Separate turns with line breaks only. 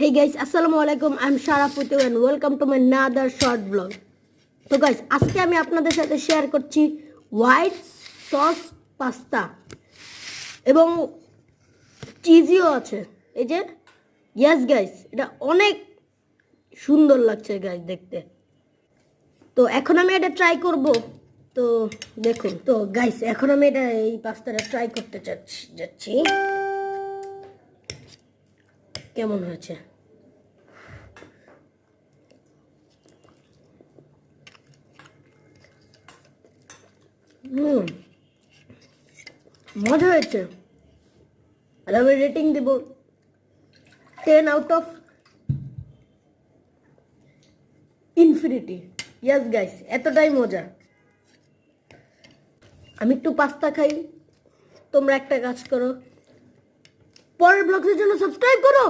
Hey guys, Assalamualaikum. I'm Sharafutu and welcome to my another short vlog. তো guys আজকে আমি আপনাদের সাথে শেয়ার করছি হোয়াইট সস পাস্তা এবং চিজও আছে। এই যে ইয়েস গাইস, এটা অনেক সুন্দর লাগছে গাইস দেখতে। তো এখন আমি এটা ট্রাই করব। তো দেখুন, তো গাইস এখন আমি এই পাস্তাটা ট্রাই করতে যাচ্ছি কেমন হয়েছে। মজা হয়েছে আর আমি রেটিং দেব 10 out of infinity. Yes guys, এতটাই মজা। আমি একটু পাস্তা খাই, তোমরা একটা কাজ করো, পরের ব্লগের জন্য সাবস্ক্রাইব করো।